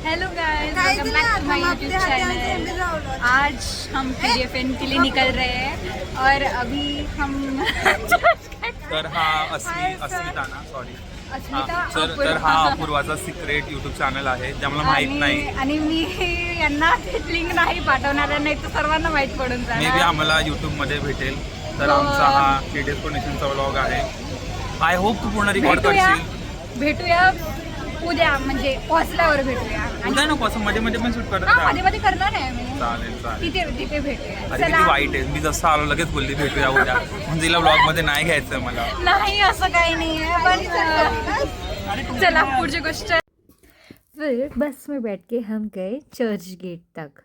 Hello guys, welcome back to my YouTube channel. आज हम PGFN के लिए निकल रहे हैं और अभी हम तर हा अस्मिता ना सॉरी अस्मिता तर हा अपूर्वाचा सिक्रेट यूट्यूब चॅनल आहे ज्याला माहित नाही. आणि मी यांना लिंक नाही पाठवणार, नाही तर सर्वांना माहित पडून मे जाणार. बी आम्हाला यूट्यूब मध्ये भेटेल. तर आमचा हा KDS कोनेशनचा व्लॉग आहे. आय होप तू पूर्ण रेकॉर्ड करशील. भेटूया उद्या, म्हणजे पोहोचल्यावर भेटूया. उद्या नको असं मध्ये मध्ये पण शूट करत हा, राहा. मध्ये मध्ये करणार आहे मी. चालेल तिथे भेटूया. अरे किती वाईट आहे, मी जसं आलो लगेच बोलली भेटूया उद्या. म्हणजे तिला व्लॉग मध्ये नाही घ्यायचं मला. नाही असं काही नाही है, पण चला पुढची गोष्ट. फिर बस में बैठ के हम गए चर्च गेट तक.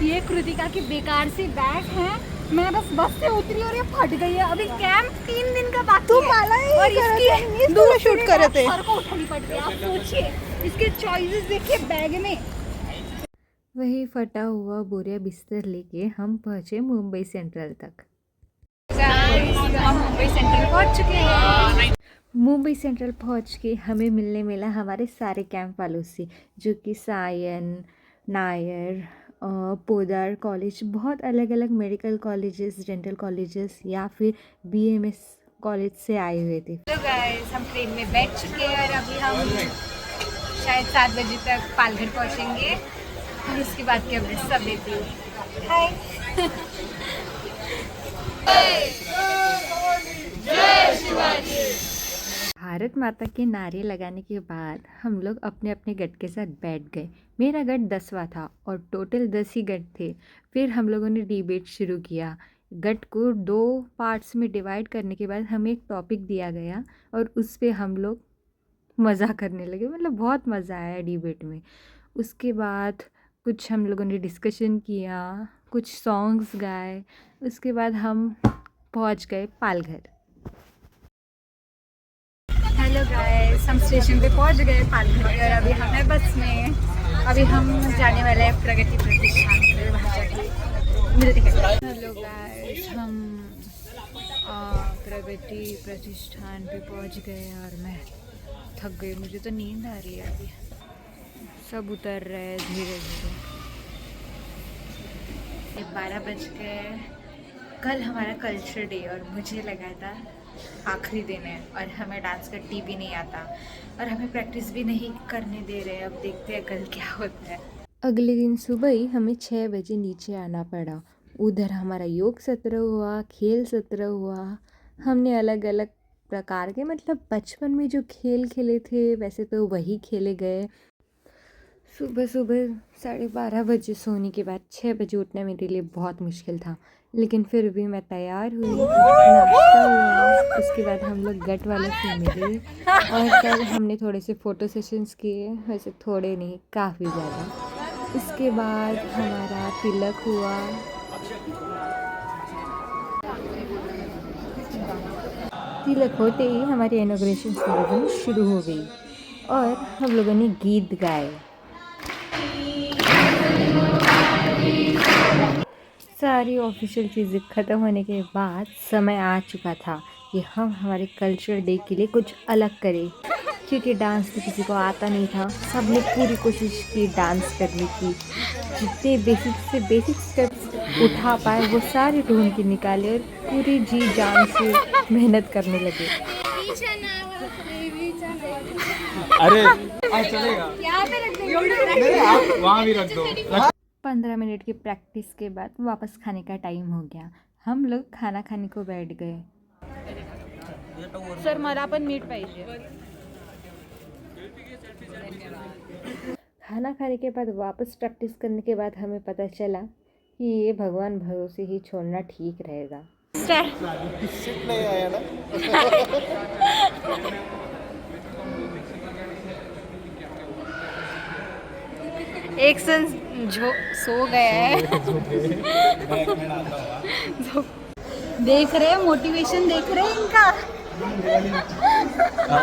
ये कृतिका की बेकार सी बैग है. मैं बस से उतरी और ये फट गई है. अभी कैंप 3 दिन का बाकी है और इसकी दूर शूट करते हैं. सर को उठानी पड़ती है. आप सोचिए इसके चॉइसेस देखिए बैग में. वही फटा हुआ बोरिया बिस्तर लेके हम पहुँचे मुंबई सेंट्रल तक. हम मुंबई सेंट्रल पहुंच चुके हैं. मुंबई सेंट्रल पहुँच के हमें मिलने मिला हमारे सारे कैंप वालों से, जो कि सायन, नायर, पोदार कॉलेज, बहुत अलग अलग मेडिकल कॉलेजेस, डेंटल कॉलेजेस या फिर BMS कॉलेज से आए हुए थे. हेलो गाइस, हम ट्रेन में बैठ चुके हैं और अभी हम शायद 7 बजे तक पालघर पहुंचेंगे और उसके बाद की अपडेट सब देती हूँ. हाय. भारत माता के नारे लगाने के बाद हम लोग अपने अपने गट के साथ बैठ गए. मेरा गट 10वां था और टोटल 10 ही गट थे. फिर हम लोगों ने डिबेट शुरू किया. गट को 2 पार्ट्स में डिवाइड करने के बाद हमें एक टॉपिक दिया गया और उस पे हम लोग मज़ा करने लगे. मतलब बहुत मज़ा आया डिबेट में. उसके बाद कुछ हम लोगों ने डिस्कशन किया, कुछ सॉन्ग्स गाए. उसके बाद हम पहुंच गए पालघर. हेलो गाइस, हम स्टेशन पे पहुंच गए पालघर और अभी हम हैं बस में. अभी हम जाने वाले हैं प्रगति प्रतिष्ठान पे. वहाँ जाके मिलते हैं. हेलो गाइस, हम प्रगति प्रतिष्ठान पे पहुंच गए और मैं थक गई. मुझे तो नींद आ रही है. अभी सब उतर रहे हैं धीरे धीरे. 12 बज गए. कल हमारा कल्चर डे और मुझे लगा था आखिरी दिन है और हमें डांस का टी भी नहीं आता और हमें प्रैक्टिस भी नहीं करने दे रहे. अब देखते हैं कल क्या होता है. अगले दिन सुबह ही हमें 6 बजे नीचे आना पड़ा. उधर हमारा योग सत्र हुआ, खेल सत्र हुआ. हमने अलग अलग प्रकार के, मतलब बचपन में जो खेल खेले थे वैसे तो वही खेले गए. सुबह सुबह 12:30 बजे सोने के बाद 6 बजे उठना मेरे लिए बहुत मुश्किल था, लेकिन फिर भी मैं तैयार हुई. नाश्ता हुआ. उसके बाद हम लोग गट वालों से मिले और कल हमने थोड़े से फ़ोटो सेशंस किए. वैसे थोड़े नहीं, काफ़ी ज़्यादा. उसके बाद हमारा तिलक हुआ. तिलक होते ही हमारी इनॉग्रेशन सेरेमनी शुरू हो गई और हम लोगों ने गीत गाए. सारी ऑफिशियल चीज़ें ख़त्म होने के बाद समय आ चुका था कि हम हमारे कल्चर डे के लिए कुछ अलग करें, क्योंकि डांस तो किसी को आता नहीं था. सब ने पूरी कोशिश की डांस करने की. जितने बेसिक से बेसिक स्टेप्स उठा पाए वो सारे ढूंढ के निकाले और पूरी जी जान से मेहनत करने लगे. अरे चलेगा, वहाँ भी रख दो. 15 मिनट की प्रैक्टिस के बाद वापस खाने का टाइम हो गया. हम लोग खाना खाने को बैठ गए. सर मला पण मीठ पाहिजे. खाना खाने के बाद वापस प्रैक्टिस करने के बाद हमें पता चला कि ये भगवान भरोसे ही छोड़ना ठीक रहेगा. एक सन जो सो गया है. देख रहे हैं, मोटिवेशन देख रहे हैं इनका.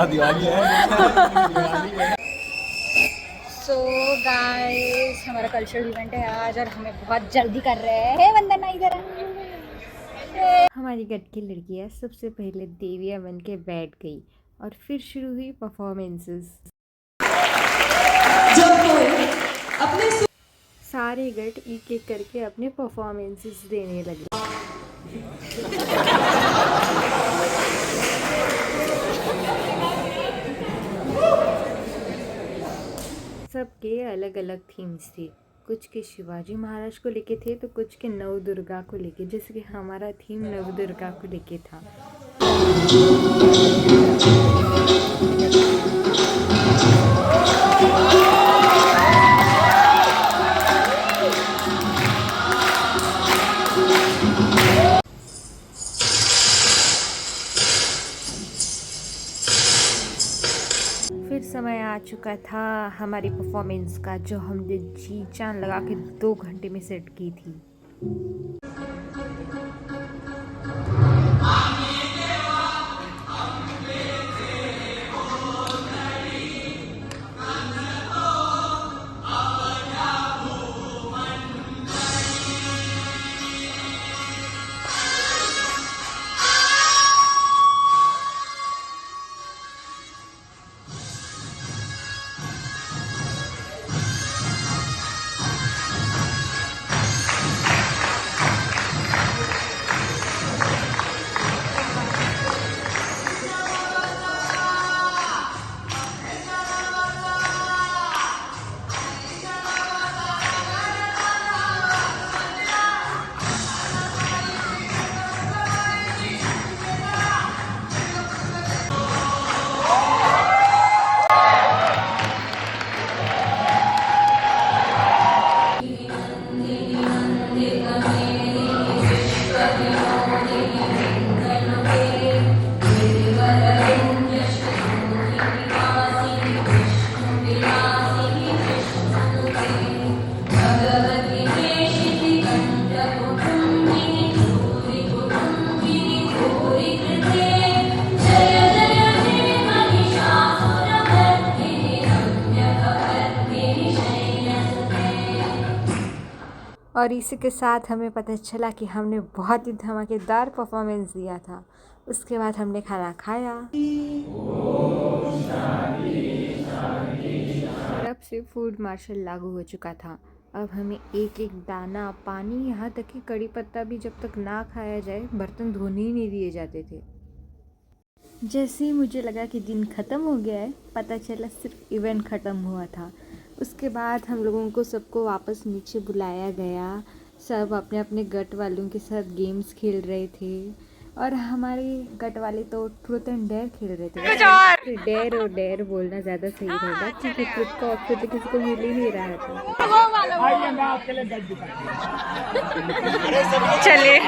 दिवाली है. सो गाइस, हमारा कल्चरल इवेंट है आज और हमें बहुत जल्दी कर रहे हैं. हे वंदना इधर. हमारी गट की लड़कियाँ सबसे पहले देविया बन के बैठ गई और फिर शुरू हुई परफॉर्मेंसेस. सारे गट एक एक करके अपने परफॉर्मेंसेस देने लगे। सबके अलग अलग थीम्स थे। कुछ के शिवाजी महाराज को लेके थे तो कुछ के नव दुर्गा को लेके, जैसे कि हमारा थीम नव दुर्गा को लेके था। फिर समय आ चुका था हमारी परफॉर्मेंस का, जो हमने जी जान लगा के 2 घंटे में सेट की थी। और इसी के साथ हमें पता चला कि हमने बहुत ही धमाकेदार परफॉर्मेंस दिया था। उसके बाद हमने खाना खाया। तब से फूड मार्शल लागू हो चुका था। अब हमें एक एक दाना पानी, यहाँ तक कि कड़ी पत्ता भी जब तक ना खाया जाए बर्तन धोने ही नहीं दिए जाते थे। जैसे ही मुझे लगा कि दिन ख़त्म हो गया है, पता चला सिर्फ इवेंट ख़त्म हुआ था। उसके बाद हम लोगों को सबको वापस नीचे बुलाया गया। सब अपने अपने गट वालों के साथ गेम्स खेल रहे थे और हमारे गट वाले तो ट्रूथ एंड डेयर खेल रहे थे। डेयर और डेयर बोलना ज़्यादा सही रहेगा क्योंकि ट्रूथ का ऑप्शन तो किसी को मिल ही नहीं रहा था। चलिए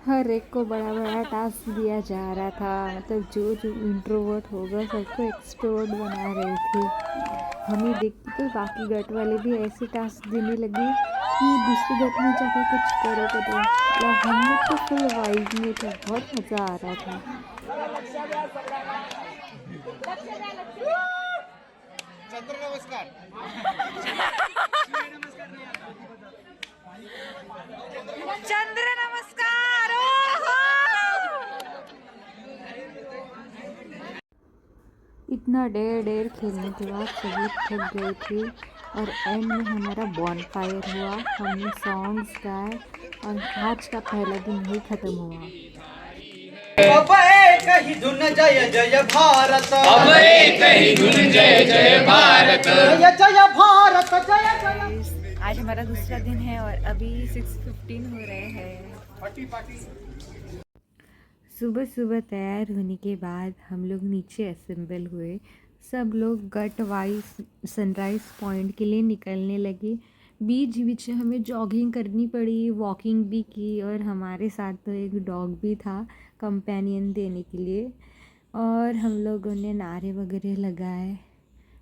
हर एक को बड़ा बड़ा टास्क दिया जा रहा था। मतलब जो जो इंट्रोवर्ट होगा सबको एक्सट्रोवर्ट बना रहे थे। हमें देखते तो बाकी गट वाले भी ऐसे टास्क देने लगे कि दूसरे गट में जाके कुछ करो करो। मतलब हम लोग तो फुल वाइब में थे, बहुत मज़ा आ रहा था। चंद्र नमस्कार। इतना देर खेलने के बाद सभी थक गए थे और एंड में हमारा बॉनफायर हुआ। हमने सॉन्ग्स गाए और आज का पहला दिन ही खत्म हुआ। कही धुन जय जय भारत, कही धुन जय जय भारत, जय जय भारत, जय जय। आज हमारा दूसरा दिन है और अभी 6:15 हो रहे हैं। सुबह सुबह तैयार होने के बाद हम लोग नीचे असेंबल हुए। सब लोग गट वाइज सनराइज़ पॉइंट के लिए निकलने लगे। बीच बीच में हमें जॉगिंग करनी पड़ी, वॉकिंग भी की और हमारे साथ तो एक डॉग भी था कंपेनियन देने के लिए। और हम लोगों ने नारे वगैरह लगाए।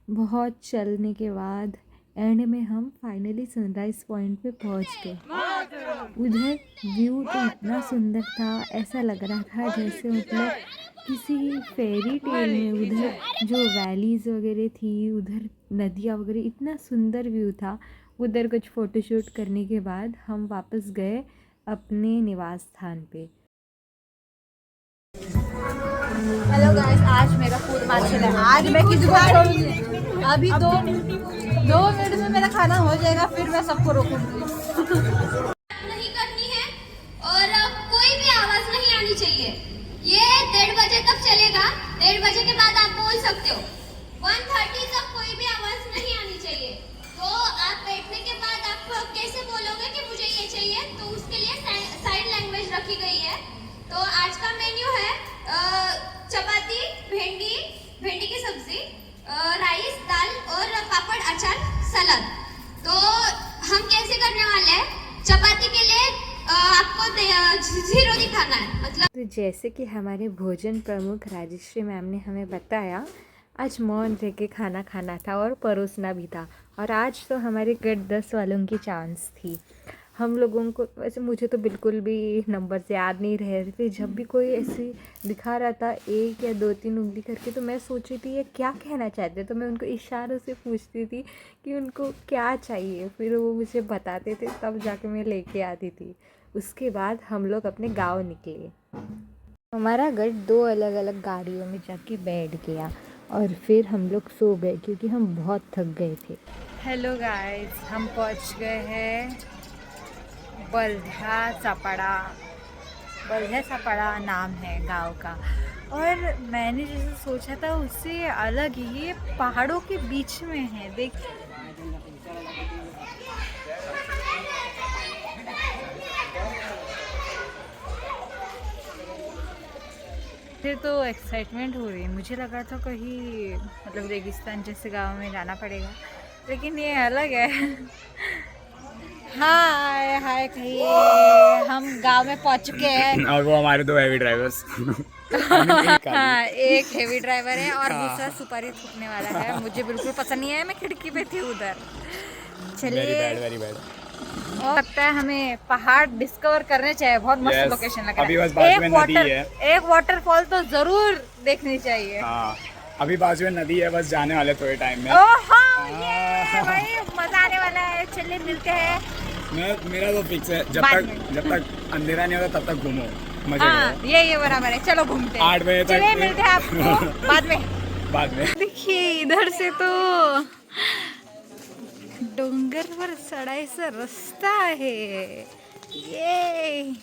बहुत चलने के बाद एंड में हम फाइनली सनराइज़ पॉइंट पे पहुंच गए। उधर व्यू तो इतना सुंदर था, ऐसा लग रहा था जैसे मतलब किसी फेरी टेल में। उधर जो वैलीज़ वगैरह थी, उधर नदियाँ वगैरह, इतना सुंदर व्यू था। उधर कुछ फ़ोटोशूट करने के बाद हम वापस गए अपने निवास स्थान पे। हेलो गाइस, आज मेरा फूड मार्केट है। आज मैं किसी को छोड़ूंगी। अभी दो मिनट में मेरा खाना हो जाएगा, फिर मैं सबको रोकूंगी। नहीं करनी है और कोई भी आवाज नहीं आनी चाहिए। ये 1:30 बजे तक चलेगा। 1:30 बजे के बाद आप बोल सकते हो। 1:30 तक कोई भी आवाज नहीं आनी चाहिए। तो आप बैठने के बाद आप कैसे बोलोगे कि मुझे ये चाहिए, तो उसके लिए साइन लैंग्वेज रखी गई है। तो आज का मेन्यू है चपाती, भिंडी की सब्जी, राइस, दाल और पापड़, अचार, सलाद। तो हम कैसे करने वाले हैं, चपाती के लिए आपको 0 दिखाना है, मतलब। तो जैसे कि हमारे भोजन प्रमुख राजश्री मैम ने हमें बताया, आज मौन रह के खाना खाना था और परोसना भी था। और आज तो हमारे गट 10 वालों की चांस थी। हम लोगों को वैसे, मुझे तो बिल्कुल भी नंबर्स याद नहीं रहे थे। जब भी कोई ऐसे दिखा रहा था 1 या 2-3 उंगली करके, तो मैं सोच रही थी ये क्या कहना चाहते, तो मैं उनको इशारों से पूछती थी कि उनको क्या चाहिए। फिर वो मुझे बताते थे, तब जाके मैं लेके आती थी। उसके बाद हम लोग अपने गांव निकले। हमारा गट 2 अलग अलग गाड़ियों में जाके बैठ गया और फिर हम लोग सो गए क्योंकि हम बहुत थक गए थे। हेलो गाइस, हम पहुंच गए हैं बल्धा सापड़ा नाम है गांव का। और मैंने जैसे सोचा था उससे अलग ही, ये पहाड़ों के बीच में है। देख, फिर तो एक्साइटमेंट हो रही है। मुझे लगा था कहीं मतलब रेगिस्तान जैसे गांव में जाना पड़ेगा, लेकिन ये अलग है। हाय हाय कहिए, हम गांव में पहुंच चुके हैं। और वो हमारे 2 हेवी ड्राइवर्स। हाँ, एक हेवी ड्राइवर है और दूसरा सुपारी थूकने वाला है। मुझे बिल्कुल पसंद नहीं है, मैं खिड़की पे थी उधर। चलिए, वेरी बैड। और लगता है हमें पहाड़ डिस्कवर करने चाहिए। बहुत मस्त लोकेशन लग रहा अभी बस बाजू में नदी है। एक वाटरफॉल तो जरूर देखनी चाहिए। हाँ, अभी बाजू में नदी है, बस जाने वाले थोड़े टाइम में। ओह हाँ, ये भाई मजा आने वाला है। चलिए मिलते हैं। मेरा तो फिक्स है, जब तक अंधेरा नहीं होता तब तक घूमो, मजे हाँ, करो। ये बराबर है। चलो घूमते हैं। 8 बजे तक। चलिए मिलते हैं आपको बाद में। देखिए, इधर से तो डोंगर पर चढ़ाई रास्ता है ये।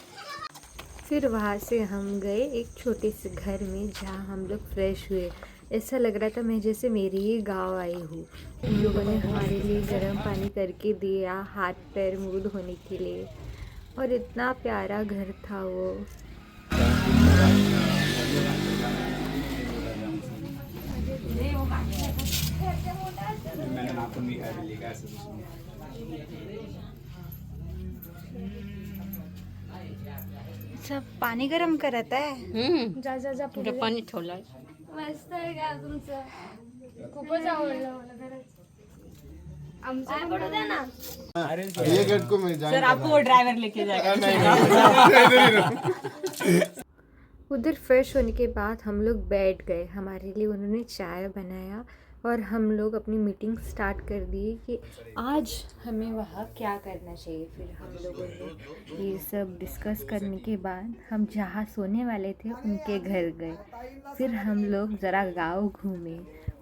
फिर वहाँ से हम गए एक छोटे से घर में जहाँ हम लोग फ्रेश हुए। ऐसा लग रहा था मैं जैसे मेरे ही गांव आई हूँ। उन लोगों ने हमारे लिए गर्म पानी करके दिया हाथ पैर मुँह धोने के लिए, और इतना प्यारा घर था वो। मैंने नाखून भी खा लिया ऐसे। सब पाणी गरम करत आहे। जा पुढे पाणी ठेवलं. मस्त आहे का तुमचं? खूपच आवडलं मला खरंच. आमचं पडू द्या ना. ये गेट को मैं सर आपको वो ड्राइवर लेके जाएगा. उधर फ्रेश होने के बाद हम लोग बैठ गए। हमारे लिए उन्होंने चाय बनाया और हम लोग अपनी मीटिंग स्टार्ट कर दी कि आज हमें वहाँ क्या करना चाहिए। फिर हम लोगों ने ये सब डिस्कस करने के बाद हम जहाँ सोने वाले थे उनके घर गए। फिर हम लोग ज़रा गांव घूमे,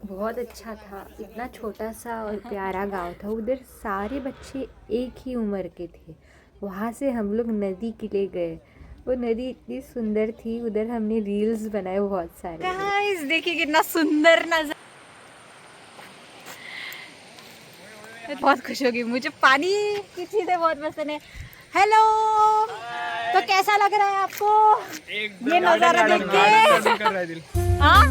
बहुत अच्छा था। इतना छोटा सा और प्यारा गांव था। उधर सारे बच्चे एक ही उम्र के थे। वहाँ से हम लोग नदी के लिए गए। वो नदी इतनी सुंदर थी, उधर हमने रील्स बनाए बहुत सारे। गाइस देखिए कितना सुंदर नजर। मैं बहुत खुश होगी, मुझे पानी की चीजें बहुत पसंद है। हेलो, तो कैसा लग रहा है आपको ये नजारा देख के? हाँ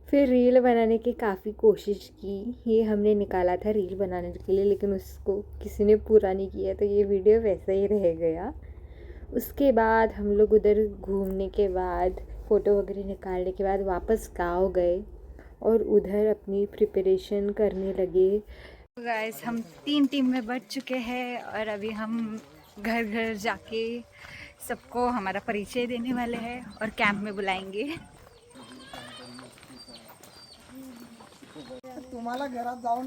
फिर रील बनाने की काफ़ी कोशिश की। ये हमने निकाला था रील बनाने के लिए, लेकिन उसको किसी ने पूरा नहीं किया, तो ये वीडियो वैसा ही रह गया। उसके बाद हम लोग उधर घूमने के बाद फ़ोटो वगैरह निकालने के बाद वापस गाँव गए और उधर अपनी प्रिपरेशन करने लगे। गाइस हम 3 टीम में बट चुके हैं और अभी हम घर घर जाके सबको हमारा परिचय देने वाले हैं और कैंप में बुलाएंगे। तुम्हाला घरात जाऊन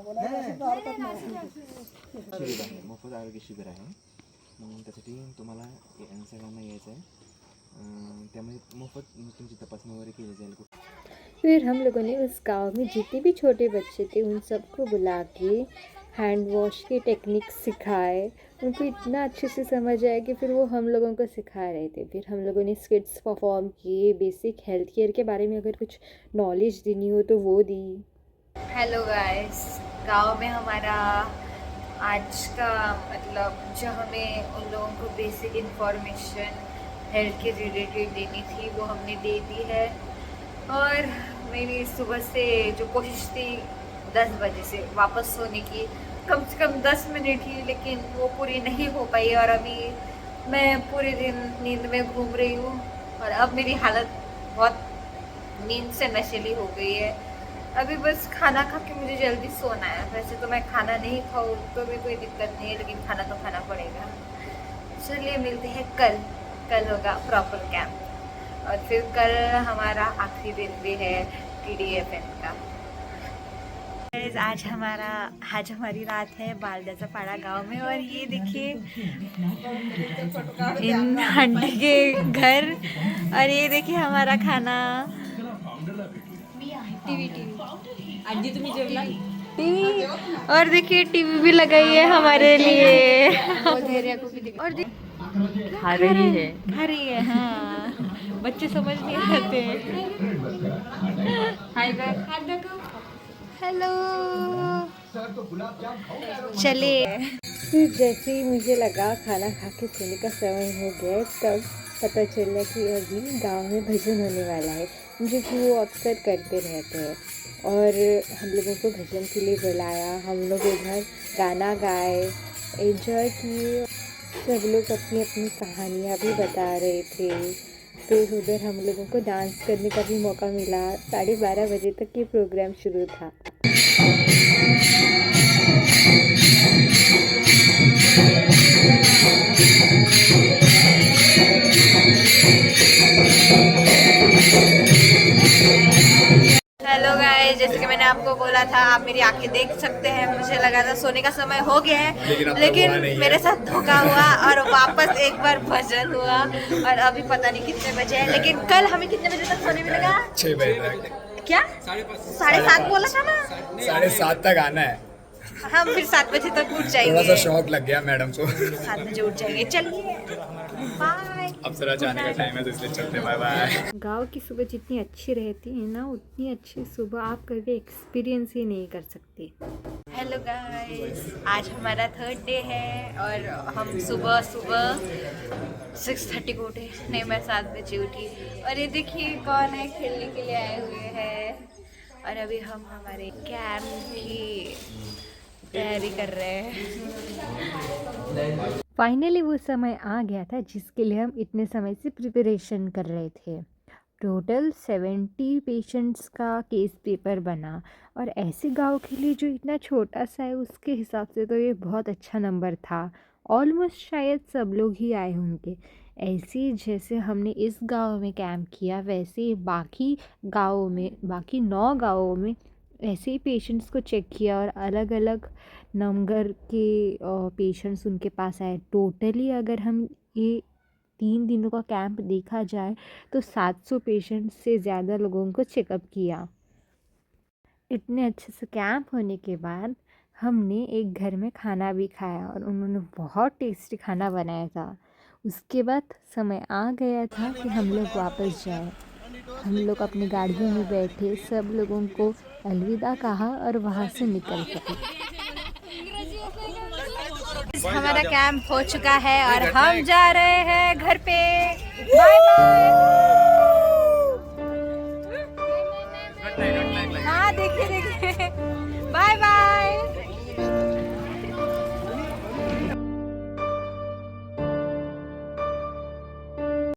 बोलायला हरकत नाही. मोफत आरोग्य शिबिर आहे. त्यासाठी तुम्हाला सगळ्यांना यायचं आहे. त्यामुळे मोफत तुमची तपासणी वगैरे केली जाईल. फिर हम लोगों ने उस गांव में जितने भी छोटे बच्चे थे उन सबको बुला के हैंड वॉश की टेक्निक सिखाए। उनको इतना अच्छे से समझ आया कि फिर वो हम लोगों को सिखा रहे थे। फिर हम लोगों ने स्किट्स परफॉर्म किए, बेसिक हेल्थ केयर के बारे में अगर कुछ नॉलेज देनी हो तो वो दी। हेलो गाइस, गांव में हमारा आज का मतलब जो हमें उन लोगों को बेसिक इन्फॉर्मेशन हेल्थ के रिलेटेड देनी थी वो हमने दे दी है। और मेरी सुबह से जो कोशिश थी 10 बजे से वापस सोने की, कम से कम 10 मिनट ही, लेकिन वो पूरी नहीं हो पाई और अभी मैं पूरे दिन नींद में घूम रही हूँ और अब मेरी हालत बहुत नींद से नशीली हो गई है। अभी बस खाना खा के मुझे जल्दी सोना है। वैसे तो मैं खाना नहीं खाऊँ तो भी कोई दिक्कत नहीं है, लेकिन खाना तो खाना पड़ेगा। चलिए मिलते हैं कल होगा प्रॉपर कैंप और फिर कल हमारा आखिरी दिन भी है TDFN का। आज हमारी रात है बालदाचा पाड़ा गांव में और ये देखिए इन आंटी के घर और ये देखिए हमारा खाना। टीवी और देखिए टीवी भी लगाई है हमारे लिए और खा रही है। हाँ, बच्चे समझ नहीं आते। हेलो, चलिए। फिर जैसे ही मुझे लगा खाना खा के सोने का समय हो गया तब पता चला कि अभी गांव में भजन होने वाला है, जो कि वो अक्सर करते रहते हैं। और हम लोगों को भजन के लिए बुलाया। हम लोग उधर गाना गाए, एंजॉय किए। सब लोग अपनी अपनी कहानियाँ भी बता रहे थे। फिर उधर हम लोगों को डांस करने का भी मौका मिला। 12:30 बजे तक ये प्रोग्राम शुरू था। हेलो गाइस, जैसे कि मैंने आपको बोला था, आप मेरी आंखें देख सकते हैं। मुझे लगा था सोने का समय हो गया है, लेकिन मेरे साथ धोखा हुआ और वापस एक बार भजन हुआ और अभी पता नहीं कितने बजे है। लेकिन कल हमें कितने बजे तक सोने मिलेगा? 6 बजे तक। क्या 7:30 बोला था ना? 7:30 तक आना है। हम फिर 7 बजे तक उठ थोड़ा जाएंगे। सा शौक लग गया मैडम को। 7 बजे उठ जाएंगे। चलिए बाय। अब जरा जाने का टाइम है तो इसलिए चलते, बाय बाय। गांव की सुबह जितनी अच्छी रहती है ना, उतनी अच्छी सुबह आप कभी एक्सपीरियंस ही नहीं कर सकते। हेलो गाइस, आज हमारा 3rd डे है और हम सुबह 6:30 को उठे। नहीं, मैं 7 बजे उठी। और ये देखिए कौन है खेलने के लिए आए हुए हैं। और अभी हम हमारे कैंप की तैयारी कर रहे हैं। फाइनली वो समय आ गया था जिसके लिए हम इतने समय से प्रिपरेशन कर रहे थे। टोटल 70 पेशेंट्स का केस पेपर बना और ऐसे गांव के लिए जो इतना छोटा सा है उसके हिसाब से तो ये बहुत अच्छा नंबर था। ऑलमोस्ट शायद सब लोग ही आए होंगे। ऐसे ही जैसे हमने इस गांव में कैंप किया वैसे ही बाकी 9 गांवों में ऐसे ही पेशेंट्स को चेक किया और अलग अलग नंबर के पेशेंट्स उनके पास आए। टोटली अगर हम ये 3 दिनों का कैंप देखा जाए तो 700 पेशेंट्स से ज़्यादा लोगों को चेकअप किया। इतने अच्छे से कैंप होने के बाद हमने एक घर में खाना भी खाया और उन्होंने बहुत टेस्टी खाना बनाया था। उसके बाद समय आ गया था कि हम लोग वापस जाएं। हम लोग अपनी गाड़ियों में बैठे सब लोगों को अलविदा कहा और वहाँ से निकल सके। हमारा कैंप हो चुका है और हम जा रहे हैं घर पे।